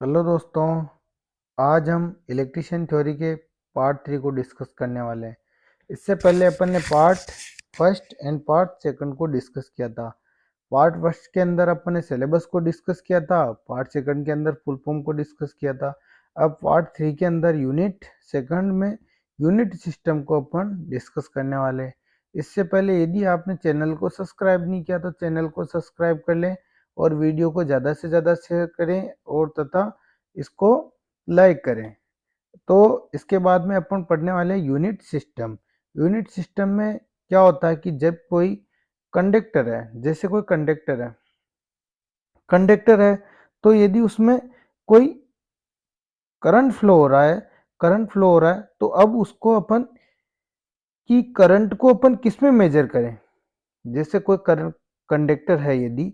Hello दोस्तों। आज हम इलेक्ट्रिशियन थ्योरी के पार्ट 3 को डिस्कस करने वाले हैं। इससे पहले अपन ने part first and part second को डिस्कस किया था। पार्ट फर्स्ट के अंदर अपन ने सिलेबस को डिस्कस किया था, पार्ट सेकंड के अंदर फुल फॉर्म को डिस्कस किया था। अब पार्ट 3 के अंदर यूनिट सेकंड में यूनिट सिस्टम को अपन डिस्कस करने वाले हैं। इससे पहले यदि आपने चैनल को सब्सक्राइब नहीं किया तो चैनल को सब्सक्राइब कर लें और वीडियो को ज़्यादा से ज़्यादा शेयर करें और तथा इसको लाइक करें। तो इसके बाद में अपन पढ़ने वाले हैं यूनिट सिस्टम। यूनिट सिस्टम में क्या होता है कि जब कोई कंडक्टर है, जैसे कोई कंडक्टर है तो यदि उसमें कोई करंट फ्लो हो रहा है तो अब उसको अपन कि करंट को अपन किस में मेजर करें। जैसे कोई करंट कंडक्टर है यदि,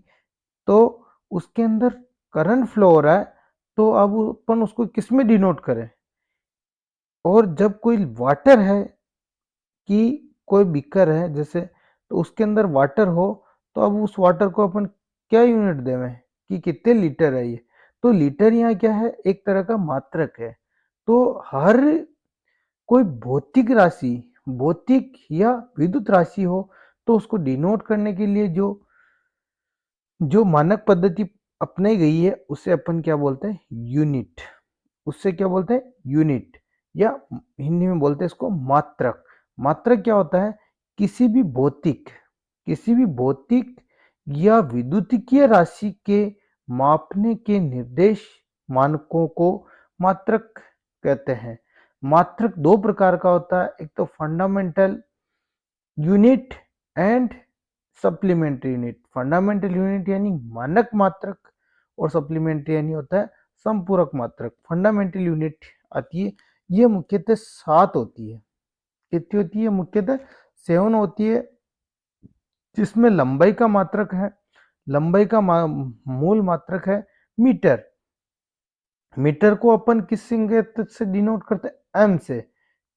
तो उसके अंदर करंट फ्लो हो रहा है तो अब अपन उसको किस में डिनोट करें। और जब कोई वाटर है कि कोई बीकर है जैसे, तो उसके अंदर वाटर हो तो अब उस वाटर को अपन क्या यूनिट देवें कि कितने लीटर है ये। तो लीटर यहाँ क्या है, एक तरह का मात्रक है। तो हर कोई भौतिक या विद्युत राशि हो तो उसको डिनोट करने के लिए जो जो मानक पद्धति अपनाई गई है उसे अपन क्या बोलते हैं, यूनिट। उससे क्या बोलते हैं, यूनिट, या हिंदी में बोलते हैं इसको मात्रक। मात्रक क्या होता है, किसी भी भौतिक या विद्युतीय राशि के मापने के निर्देश मानकों को मात्रक कहते हैं। मात्रक दो प्रकार का होता है, एक तो fundamental unit and supplementary unit. Fundamental unit यानी मानक मात्रक और सप्लीमेंट्री यानी होता है संपूरक मात्रक। फंडामेंटल यूनिट आती है, ये मुख्यतः 7 होती है। कितनी होती है, मुख्यतः 7 होती है। जिसमें लंबाई का मात्रक है, लंबाई का मूल मात्रक है मीटर। मीटर को अपन किस संकेतक से डिनोट करते हैं, एम से।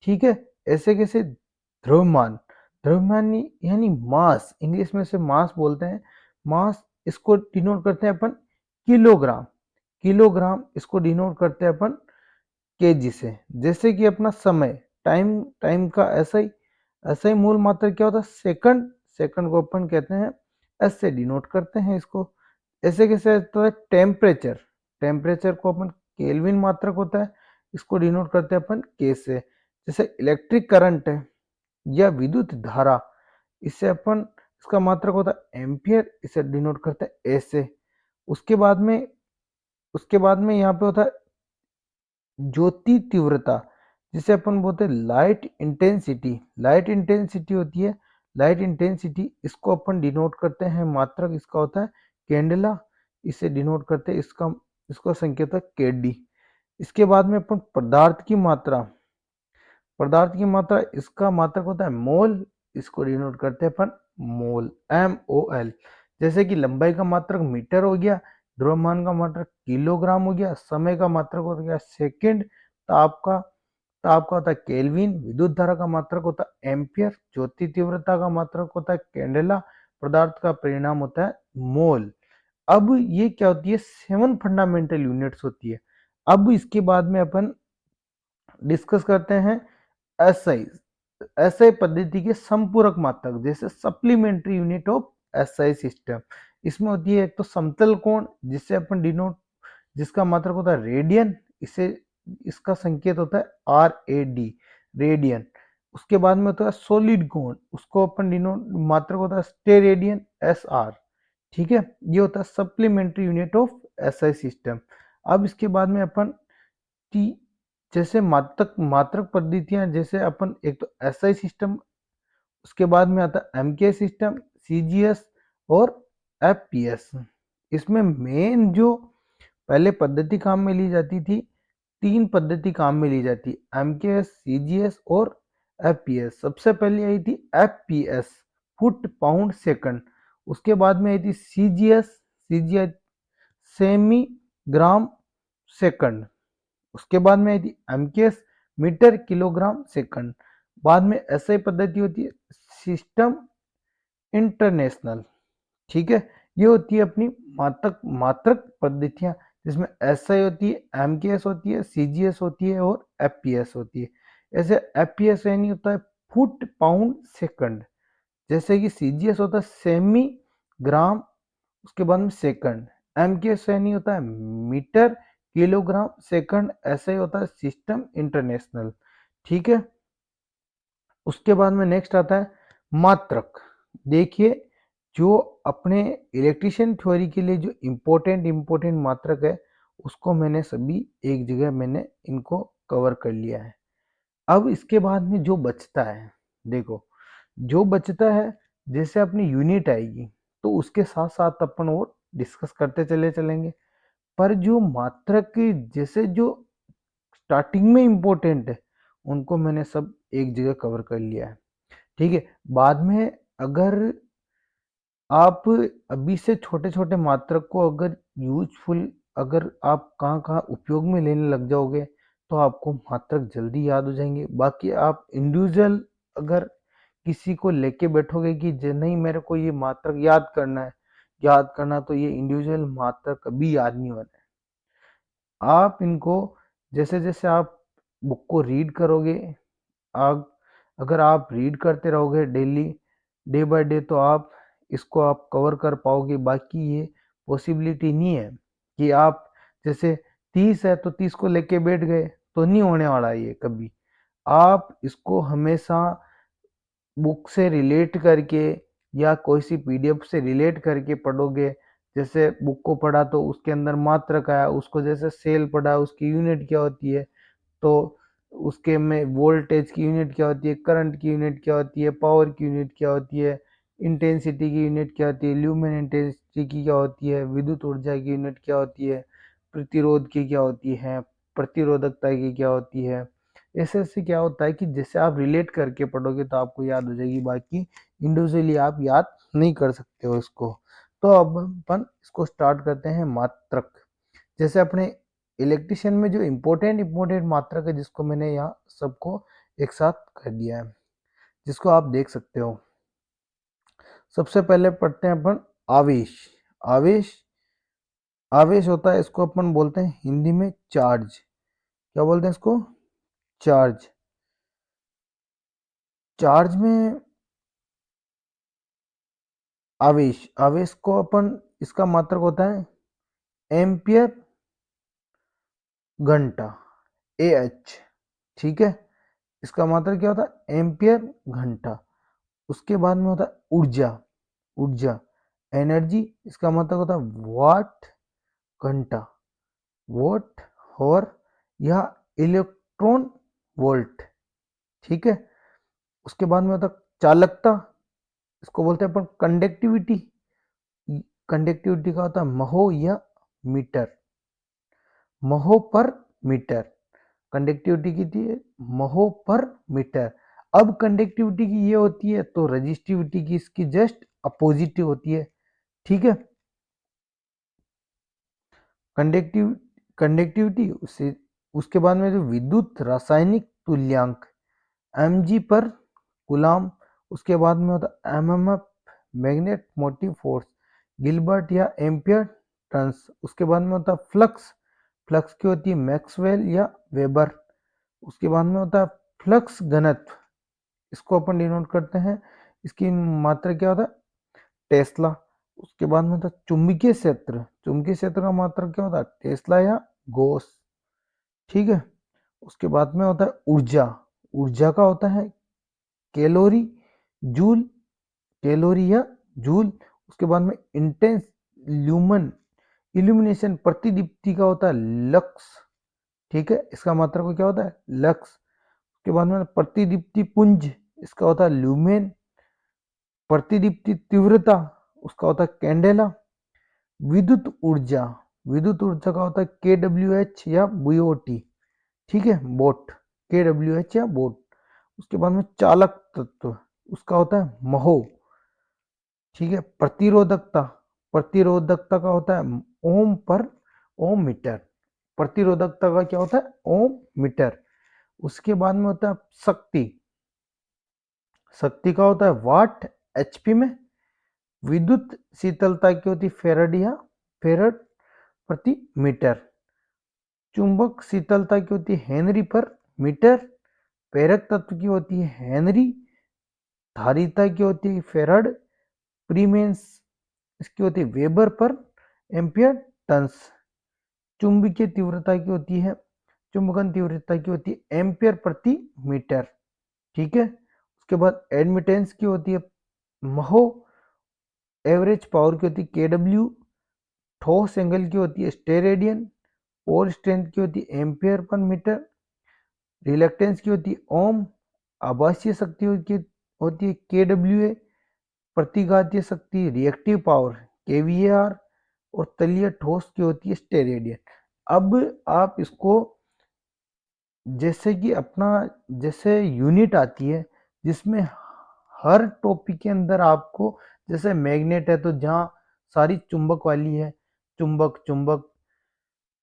ठीक है, ऐसे कैसे, द्रव्यमान। द्रव्यमान यानी मास, इंग्लिश में से मास बोलते हैं। मास इसको डिनोट करते हैं अपन किलोग्राम। किलोग्राम इसको डिनोट करते हैं अपन केजी से। जैसे कि अपना समय, टाइम, टाइम का ऐसा ही मूल मात्रा क्या होता है, सेकंड। सेकंड को अपन कहते हैं एस से डिनोट करते हैं इसको। ऐसे कैसे होता है टेम्परेचर। टेम्परेचर को अपन केल्विन मात्रक होता है, इसको डिनोट करते हैं अपन के से। जैसे इलेक्ट्रिक करंट है या विद्युत धारा, इससे अपन इसका मात्रक होता है एम्पियर, इसे डिनोट करते हैं ए से। उसके बाद में यहाँ पे होता है ज्योति तीव्रता, जिसे अपन बोलते हैं लाइट इंटेंसिटी। लाइट इंटेंसिटी होती है, लाइट इंटेंसिटी इसको अपन डिनोट करते हैं, मात्रक इसका होता है कैंडेला, इसे डिनोट करते हैं इसका संकेतक केडी। इसके बाद में अपन पदार्थ की मात्रा इसका मात्रक होता है मोल, इसको डिनोट करते हैं अपन मोल, MOL। जैसे कि लंबाई का मात्रक मीटर हो गया, द्रव्यमान का मात्रक किलोग्राम हो गया, समय का मात्रक हो गया सेकंड, ताप का होता है केल्विन, विद्युत धारा का मात्रक होता है एम्पियर, ज्योति तीव्रता का मात्रक होता है कैंडेला, पदार्थ का परिणाम होता है मोल। अब ये क्या होती है, 7 फंडामेंटल यूनिट्स होती है। अब इसके बाद में अपन डिस्कस करते हैं एसआई। एसआई पद्धति के संपूरक मात्रक, जैसे supplementary unit of SI system. इसमें होती है एक तो समतल कोण, जिससे अपन डिनोट, जिसका मात्रक होता है रेडियन, इसे इसका संकेत होता है RAD, रेडियन। उसके बाद में होता है सॉलिड कोण, उसको अपन डिनोट, मात्रक होता है स्टेरेडियन, SR। ठीक है, ये होता है supplementary unit of SI system. अब इसके बाद में अपन टी, जैसे मात्रक मात्रक पद्धतियां, जैसे अपन एक तो एसआई सिस्टम, उसके बाद में आता है एमके सिस्टम, सीजीएस और एफपीएस। इसमें मेन जो पहले पद्धति काम में ली जाती थी, 3 पद्धति काम में ली जाती, एमकेएस, सीजीएस और एफपीएस। सबसे पहले आई थी एफपीएस, फुट पाउंड सेकंड। उसके बाद में आई थी सीजीएस सेमी ग्राम सेकंड। उसके बाद में आई थी एमकेएस, मीटर किलोग्राम सेकंड। बाद में एसआई पद्धति होती है सिस्टम इंटरनेशनल। ठीक है, ये होती है अपनी मात्रक मात्रक पद्धतियां। जिसमें एसआई होती है, एमकेएस होती है, सीजीएस होती है और एफपीएस होती है। ऐसे एफपीएस यानी होता है फुट पाउंड सेकंड, जैसे कि सीजीएस होता है सेमी ग्राम, उसके बाद में सेकंड। एमकेएस यानी होता है मीटर किलोग्राम सेकंड, ऐसे ही होता है सिस्टम इंटरनेशनल। ठीक है, उसके बाद में नेक्स्ट आता है मात्रक। देखिए, जो अपने इलेक्ट्रिशियन थ्योरी के लिए जो इम्पोर्टेंट मात्रक है, उसको मैंने सभी एक जगह मैंने इनको कवर कर लिया है। अब इसके बाद में जो बचता है, देखो जो बचता है, जैसे अपनी यूनिट आएगी तो उसके साथ साथ अपन और डिस्कस करते चले चलेंगे। पर जो मात्रक की जैसे जो स्टार्टिंग में इम्पोर्टेंट है, उनको मैंने सब एक जगह कवर कर लिया है। ठीक है, बाद में अगर आप अभी से छोटे छोटे मात्रक को अगर यूजफुल, अगर आप कहाँ कहाँ उपयोग में लेने लग जाओगे तो आपको मात्रक जल्दी याद हो जाएंगे। बाकी आप इंडिविजुअल अगर किसी को लेके बैठोगे कि नहीं मेरे को ये मात्रक याद करना, तो ये इंडिविजुअल मात्रक कभी याद नहीं होना है। आप इनको जैसे जैसे आप बुक को रीड करोगे, आप अगर आप रीड करते रहोगे डेली, डे बाय डे, तो आप इसको आप कवर कर पाओगे। बाकी ये पॉसिबिलिटी नहीं है कि आप जैसे 30 है तो 30 को लेके बैठ गए, तो नहीं होने वाला ये कभी। आप इसको हमेशा बुक से रिलेट करके या कोई सी पीडीएफ से रिलेट करके पढ़ोगे। जैसे बुक को पढ़ा तो उसके अंदर मात्रक आया, उसको जैसे सेल पढ़ा, उसकी यूनिट क्या होती है, तो उसके में वोल्टेज की यूनिट क्या होती है, करंट की यूनिट क्या होती है, पावर की यूनिट क्या होती है, इंटेंसिटी की यूनिट क्या होती है, ल्यूमेन इंटेंसिटी की क्या होती है, विद्युत ऊर्जा की यूनिट क्या होती है, प्रतिरोध की क्या होती है, प्रतिरोधकता की क्या होती है। ऐसे ऐसे क्या होता है कि जैसे आप रिलेट करके पढ़ोगे तो आपको याद हो जाएगी, बाकी इंडिविजुअली आप याद नहीं कर सकते हो इसको। तो अब अपन इसको स्टार्ट करते हैं मात्रक। जैसे अपने इलेक्ट्रिशियन में जो इम्पोर्टेंट मात्रक है, जिसको मैंने यहाँ सबको एक साथ कर दिया है, जिसको आप देख सकते हो। सबसे पहले पढ़ते हैं अपन आवेश। आवेश आवेश होता है, इसको अपन बोलते हैं हिंदी में चार्ज। क्या बोलते हैं इसको? चार्ज। चार्ज में आवेश, आवेश को अपन, इसका मात्रक होता है एम्पियर घंटा, ए एच। ठीक है, इसका मात्रक क्या होता है? एम्पियर घंटा। उसके बाद में होता है ऊर्जा। ऊर्जा एनर्जी, इसका मतलब होता है वाट घंटा, वोट और या इलेक्ट्रॉन वोल्ट। ठीक है, उसके बाद में होता है चालकता, इसको बोलते हैं अपन कंडक्टिविटी। कंडक्टिविटी का होता है महो या मीटर, महो पर मीटर। कंडक्टिविटी की थी महो पर मीटर। अब कंडक्टिविटी की ये होती है तो रजिस्टिविटी की इसकी जस्ट अपोजिट होती है। ठीक है, कंडक्टिविटी उससे, उसके बाद में जो विद्युत रासायनिक तुल्यांक mg पर गुलाम, उसके बाद में होता है MMF magnet motive force, Gilbert या एम्पियर टर्न्स। उसके बाद में होता है फ्लक्स, फ्लक्स की होती है मैक्सवेल या वेबर। उसके बाद में होता है फ्लक्स घनत्व, इसको अपन डिनोट करते हैं, इसकी मात्रा क्या होता है? टेस्ला। उसके बाद में होता है चुंबकीय क्षेत्र, चुंबकीय क्षेत्र का मात्रक क्या होता है? टेस्ला या गोस। ठीक है, उसके बाद में होता है ऊर्जा। ऊर्जा का होता है कैलोरी, जूल, कैलोरी या जूल। उसके बाद में इंटेंस ल्यूमन, इल्यूमिनेशन प्रतिदीप्ति का होता है लक्स। ठीक है, इसका मात्रक क्या होता है? लक्स। उसके बाद में प्रतिदीप्ति पुंज, इसका होता है ल्यूमेन। प्रतिदीप्ति तीव्रता, उसका होता है कैंडेला। विद्युत ऊर्जा, विद्युत ऊर्जा का होता है के डब्ल्यू एच या बीओटी। ठीक है, बोट, के डब्ल्यू एच या बोट। उसके बाद में चालक तत्व, उसका होता है महो। ठीक है, प्रतिरोधकता, प्रतिरोधकता का होता है ओम पर ओम मीटर। प्रतिरोधकता का क्या होता है? ओम मीटर। उसके बाद में होता है शक्ति, शक्ति का होता है वाट एचपी में। विद्युत शीतलता की होती है फेरड या फेरड। प्रति मीटर। चुंबक शीतलता की होती है हेनरी पर मीटर। प्रेरक तत्व की होती है हेनरी। धारिता की होती है फेराड। प्रीमेंस इसकी होती है वेबर पर एम्पियर टन्स। चुंबकीय तीव्रता की होती है, चुंबकन तीव्रता की होती है एम्पियर प्रति मीटर। ठीक है। उसके बाद एडमिटेंस की होती है महो। एवरेज पावर की होती है केडब्ल्यू। ठोस एंगल की होती है स्टेरेडियन। पोल स्ट्रेंथ की होती है एम्पियर पर मीटर। रिलक्टेंस की होती है ओम। आभासीय शक्ति की होती है केडब्ल्यू। प्रतिघातीय शक्ति रिएक्टिव पावर केवीआर। और तलीय ठोस की होती है स्टेरेडियन। अब आप इसको जैसे कि अपना जैसे यूनिट आती है जिसमें हर टॉपिक के अंदर आपको, जैसे मैग्नेट है तो जहाँ सारी चुंबक वाली है, चुंबक चुंबक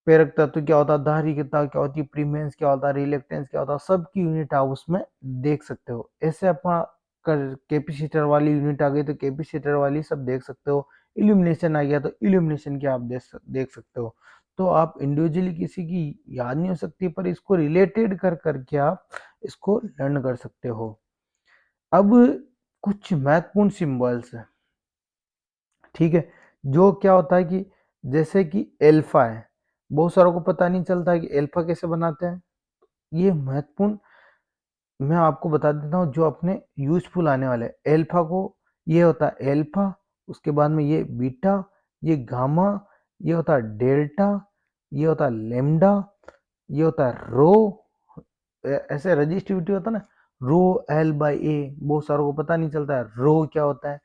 प्रेरक तत्व क्या होता है, धारिता क्या होती है, प्रीमेंस क्या होता है, रिलेक्टेंस क्या होता है, सबकी यूनिट आप उसमें देख सकते हो। ऐसे अपना कैपेसिटर वाली यूनिट आ गई तो कैपेसिटर वाली सब देख सकते हो। इल्यूमिनेशन आ गया तो इल्यूमिनेशन की आप देख सकते हो। तो आप इंडिविजुअली किसी की याद नहीं हो सकती, पर इसको रिलेटेड कर करके आप इसको लर्न कर सकते हो। अब कुछ महत्वपूर्ण सिंबल्स है, ठीक है, जो क्या होता है कि जैसे कि एल्फा है, बहुत सारों को पता नहीं चलता है कि एल्फा कैसे बनाते हैं। ये महत्वपूर्ण मैं आपको बता देता हूँ जो अपने यूजफुल आने वाले हैं। एल्फा को ये होता है एल्फा, उसके बाद में ये बीटा, ये गामा, ये होता है डेल्टा, ये होता है लेमडा, ये होता है रो। ऐसे रजिस्टिविटी होता है ना, रो एल बाई ए, बहुत सारों को पता नहीं चलता है रो क्या होता है।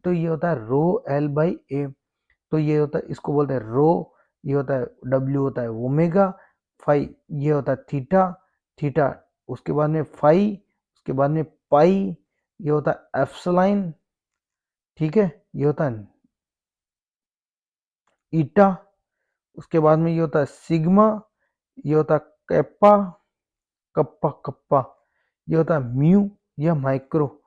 तो ये होता है रो एल बाई ए। तो ये होता है, इसको बोलते हैं रो। ये होता है डब्ल्यू होता है ओमेगा। फाई ये होता है थीटा। थीटा उसके बाद में फाई, उसके बाद में पाई, ये होता है एप्सिलॉन। ठीक है, ये होता है ईटा। उसके बाद में ये होता है सिग्मा। ये होता है कैप्पा, कप्पा कप्पा। ये होता है म्यू या माइक्रो।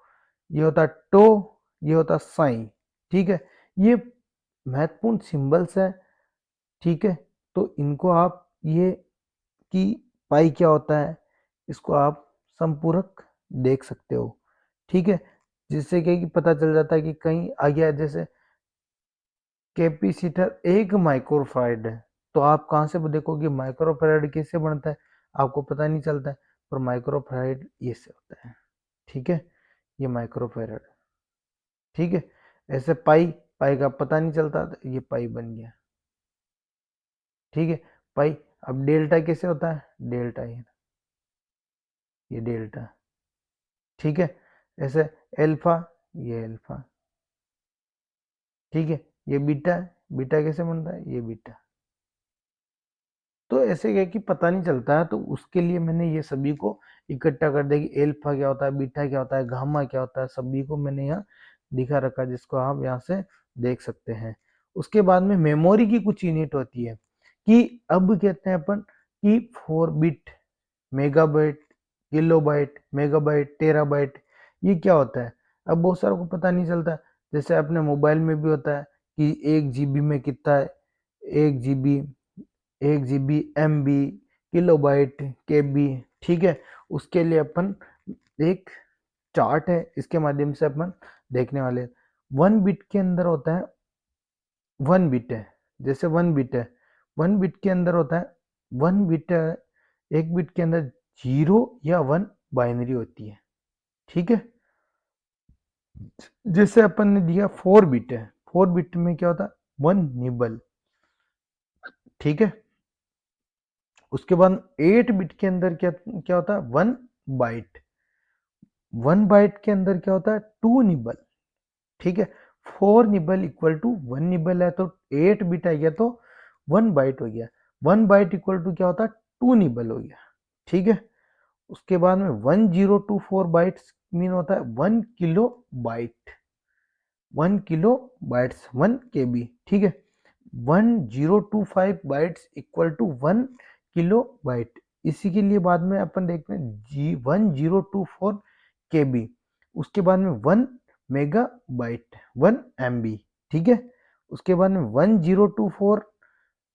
ये होता है टो, ये होता है साइन। ठीक है, ये महत्वपूर्ण सिंबल्स है। ठीक है, तो इनको आप ये कि पाई क्या होता है, इसको आप संपूरक देख सकते हो। ठीक है, जिससे क्या कि पता चल जाता है कि कहीं आ गया, जैसे कैपेसिटर 1 माइक्रोफैराड है तो आप कहाँ से देखोगे माइक्रोफैराड कैसे बनता है, आपको पता नहीं चलता है, पर माइक्रोफैराड ये से होता है। ठीक है, ये माइक्रोफैराड। ठीक है, ऐसे पाई, पाई का पता नहीं चलता तो ये पाई बन गया। ठीक है, पाई। अब डेल्टा कैसे होता है, डेल्टा ये डेल्टा। ठीक है, ऐसे एल्फा, ये एल्फा। ठीक है, ये बीटा है, बीटा कैसे बनता है, ये बीटा। तो ऐसे क्या कि पता नहीं चलता है, तो उसके लिए मैंने ये सभी को इकट्ठा कर दिया कि एल्फा क्या होता है, बीटा क्या होता है, गामा क्या होता है, सभी को मैंने यहाँ दिखा रखा, जिसको आप यहाँ से देख सकते हैं। उसके बाद में मेमोरी की कुछ यूनिट होती है कि अब कहते हैं अपन कि 4 bit, megabyte, kilobyte, megabyte, terabyte, ये क्या होता है। अब बहुत सारों को पता नहीं चलता, जैसे अपने मोबाइल में भी होता है कि 1 GB में कितना है, 1 GB, 1 GB MB, kilobyte, KB। ठीक है, उसके लिए अपन एक चार्ट है, इसके माध्यम से अपन देखने वाले हैं। 1 बिट के अंदर होता है, 1 बिट है, जैसे 1 बिट है, 1 बिट के अंदर होता है, 1 बिट है, 1 बिट के अंदर 0 या 1 बाइनरी होती है। ठीक है, जैसे अपन ने दिया 4 बिट है, 4 बिट में क्या होता है, 1 निबल। ठीक है, उसके बाद 8 बिट के अंदर क्या क्या होता है, 1 बाइट। 1 बाइट के अंदर क्या होता है, 2 निबल। ठीक है, 4 निबल इक्वल टू 1 निबल है, तो 8 बिट आ गया तो 1 बाइट हो गया। 1 बाइट इक्वल टू क्या होता है, 2 निबल हो गया। ठीक है, उसके बाद में 1024 बाइट्स मीन होता है 1 kilobyte. 1 kilobytes 1 KB। ठीक है, 1025 bytes equal to 1 kilobyte. इसी के लिए बाद में अपन देखते हैं जी 1024 KB। उसके बाद में 1 मेगाबाइट, 1 MB। ठीक है, उसके बाद में 1024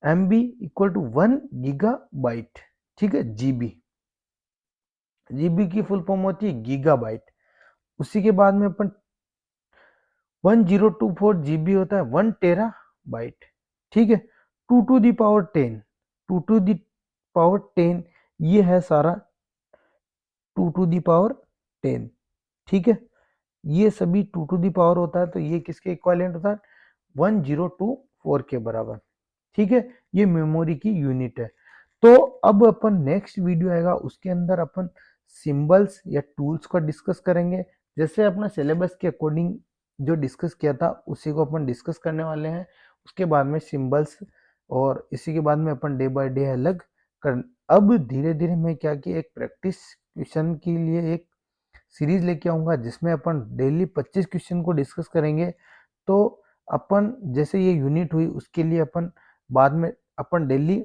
MB इक्वल टू 1 GB, ठीक है। जीबी की फुल फॉर्म होती है गीगाबाइट। उसी के बाद में अपन 1024 GB होता है 1 TB, ठीक है। 2 to the power 10, 2 to the power 10 ये है सारा 2 to the power 10, ठीक है। ये सभी 2 to the power होता है, तो ये किसके इक्विवेलेंट होता है, 1024 के बराबर, ठीक है। ये मेमोरी की यूनिट है। तो अब अपन नेक्स्ट वीडियो आएगा, उसके अंदर अपन सिंबल्स या टूल्स को डिस्कस करेंगे। जैसे अपना सिलेबस के अकॉर्डिंग जो डिस्कस किया था उसी को अपन डिस्कस करने वाले हैं। उसके बाद में सिंबल्स, और इसी के बाद में अपन डे बाय डे अलग कर। अब धीरे धीरे मैं क्या कि एक प्रैक्टिस क्वेश्चन के लिए एक सीरीज लेके आऊंगा, जिसमें अपन डेली 25 क्वेश्चन को डिस्कस करेंगे। तो अपन जैसे ये यूनिट हुई उसके लिए अपन बाद में अपन डेली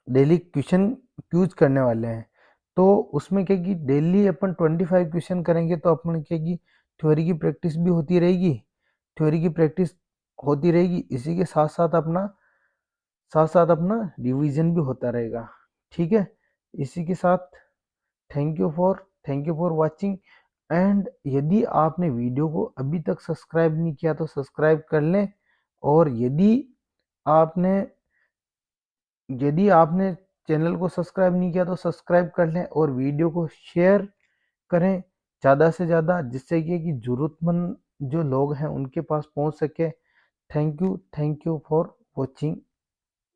डेली क्वेश्चन क्यूज करने वाले हैं। तो उसमें क्या कि डेली अपन 25 क्वेश्चन करेंगे, तो अपन क्या कि थ्योरी की प्रैक्टिस भी होती रहेगी, थ्योरी की प्रैक्टिस होती रहेगी, इसी के साथ साथ अपना रिवीजन भी होता रहेगा, ठीक है। इसी के साथ thank you for watching. And यदि आपने वीडियो को अभी तक सब्सक्राइब नहीं किया तो सब्सक्राइब कर लें, और आपने यदि आपने चैनल को सब्सक्राइब नहीं किया तो सब्सक्राइब कर लें, और वीडियो को शेयर करें ज़्यादा से ज़्यादा, जिससे कि ज़रूरतमंद जो लोग हैं उनके पास पहुंच सके। Thank you for watching.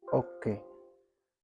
Okay.